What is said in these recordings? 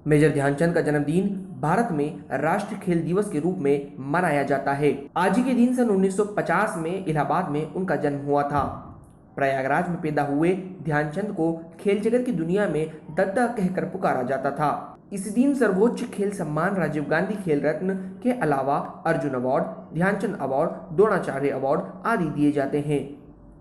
Major Dhyanchand का जन्मदिन भारत में राष्ट्रीय खेल दिवस के रूप में मनाया जाता है। आज ही के दिन सन 1950 में इलाहाबाद में उनका जन्म हुआ था। प्रयागराज में पैदा हुए ध्यानचंद को खेल जगत की दुनिया में दद्दा कहकर पुकारा जाता था। इस दिन सर्वोच्च खेल सम्मान राजीव गांधी खेल रत्न के अलावा Arjun award, Dhyanchand award, Dronacharya award आदि दिए जाते हैं।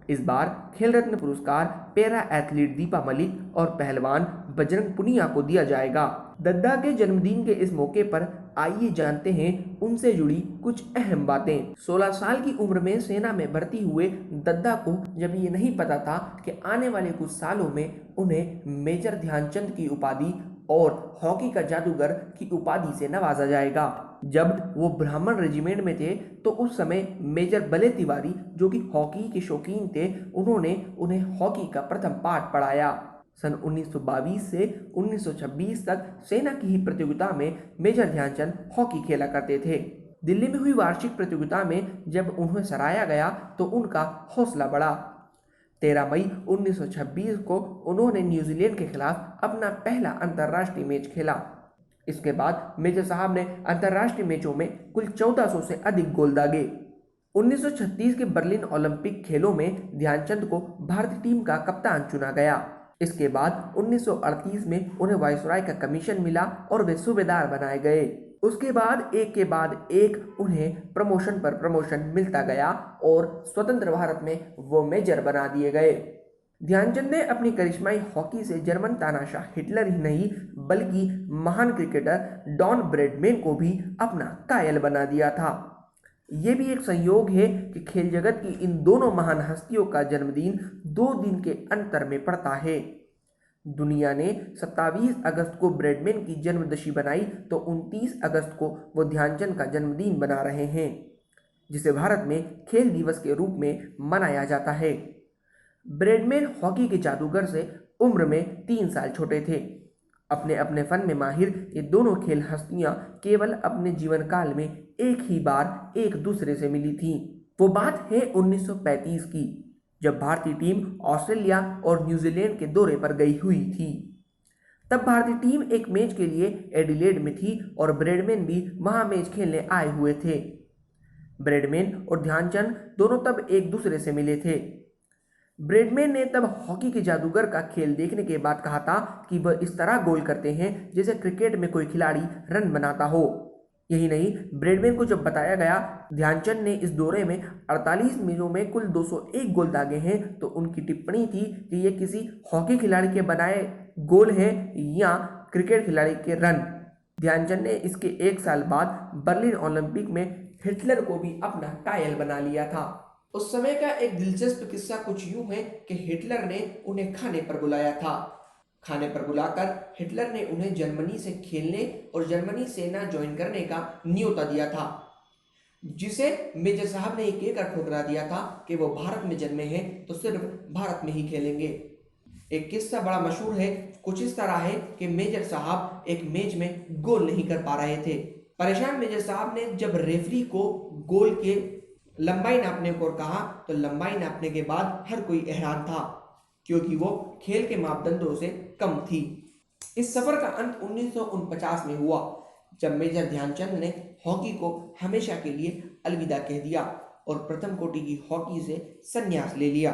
इस बार खेल रत्न पुरस्कार पैरा एथलीट दीपा मलिक और पहलवान बजरंग पुनिया को दिया जाएगा। दद्दा के जन्मदिन के इस मौके पर आइए जानते हैं उनसे जुड़ी कुछ अहम बातें। 16 साल की उम्र में सेना में भर्ती हुए दद्दा को जब ये नहीं पता था कि आने वाले कुछ सालों में उन्हें मेजर ध्यानचंद की उपाधि और हॉकी का जादूगर की उपाधि से नवाजा जाएगा। जब वो ब्राह्मण रेजिमेंट में थे तो उस समय मेजर बले तिवारी, जो कि हॉकी के शौकीन थे, उन्होंने उन्हें हॉकी का प्रथम पाठ पढ़ाया। सन 1922 से 1926 तक सेना की ही प्रतियोगिता में मेजर ध्यानचंद हॉकी खेला करते थे। दिल्ली में हुई वार्षिक प्रतियोगिता में जब उन्हें सराहा गया तो उनका हौसला बढ़ा। 13 मई 1926 को उन्होंने न्यूजीलैंड के खिलाफ अपना पहला अंतर्राष्ट्रीय मैच खेला। इसके बाद मेजर साहब ने अंतर्राष्ट्रीय मैचों में कुल 1400 से अधिक गोल दागे। 1936 के बर्लिन ओलंपिक खेलों में ध्यानचंद को भारतीय टीम का कप्तान चुना गया। इसके बाद 1938 में उन्हें वायसराय का कमीशन मिला और वे सूबेदार बनाए गए। उसके बाद एक उन्हें प्रमोशन पर प्रमोशन मिलता गया और स्वतंत्र भारत में वो मेजर बना दिए गए। ध्यानचंद ने अपनी करिश्माई हॉकी से जर्मन तानाशाह हिटलर ही नहीं बल्कि महान क्रिकेटर डॉन ब्रैडमैन को भी अपना कायल बना दिया था। ये भी एक संयोग है कि खेल जगत की इन दोनों महान हस्तियों का जन्मदिन 2 दिन के अंतर में पड़ता है। दुनिया ने 27 अगस्त को ब्रैडमैन की जन्मदशमी बनाई तो 29 अगस्त को वो ध्यानचंद का जन्मदिन बना रहे हैं, जिसे भारत में खेल दिवस के रूप में मनाया जाता है। ब्रैडमैन हॉकी के जादूगर से उम्र में 3 साल छोटे थे। अपने अपने फन में माहिर ये दोनों खेल हस्तियां केवल अपने जीवन काल में एक ही बार एक दूसरे से मिली थीं। वो बात है 1935 की, जब भारतीय टीम ऑस्ट्रेलिया और न्यूजीलैंड के दौरे पर गई हुई थी। तब भारतीय टीम एक मैच के लिए एडिलेड में थी और ब्रैडमैन भी वहां मैच खेलने आए हुए थे। ब्रैडमैन और ध्यानचंद दोनों तब एक दूसरे से मिले थे। ब्रैडमैन ने तब हॉकी के जादूगर का खेल देखने के बाद कहा था कि वह इस तरह गोल करते हैं जैसे क्रिकेट में कोई खिलाड़ी रन बनाता हो। यही नहीं, ब्रैडमैन को जब बताया गया ध्यानचंद ने इस दौरे में 48 मैचों में कुल 201 गोल दागे हैं तो उनकी टिप्पणी थी कि ये किसी हॉकी खिलाड़ी के बनाए गोल हैं या क्रिकेट खिलाड़ी के रन। ध्यानचंद ने इसके 1 साल बाद बर्लिन ओलंपिक में हिटलर को भी अपना कायल बना लिया था। उस समय का एक दिलचस्प किस्सा कुछ यूं है कि हिटलर ने उन्हें खाने पर बुलाया था। खाने पर बुलाकर हिटलर ने उन्हें जर्मनी से खेलने और जर्मनी सेना ज्वाइन करने का न्योता दिया था, जिसे मेजर साहब ने एक कहकर ठुकरा दिया था कि वो भारत में जन्मे हैं तो सिर्फ भारत में ही खेलेंगे। एक किस्सा बड़ा मशहूर है, कुछ इस तरह है कि मेजर साहब एक मैच में गोल नहीं कर पा रहे थे। परेशान मेजर साहब ने जब रेफरी को गोल के लंबाई नापने को कहा तो लंबाई नापने के बाद हर कोई हैरान था, क्योंकि वो खेल के मापदंडों से कम थी। इस सफर का अंत 1949 में हुआ, जब मेजर ध्यानचंद ने हॉकी को हमेशा के लिए अलविदा कह दिया और प्रथम कोटि की हॉकी से संन्यास ले लिया।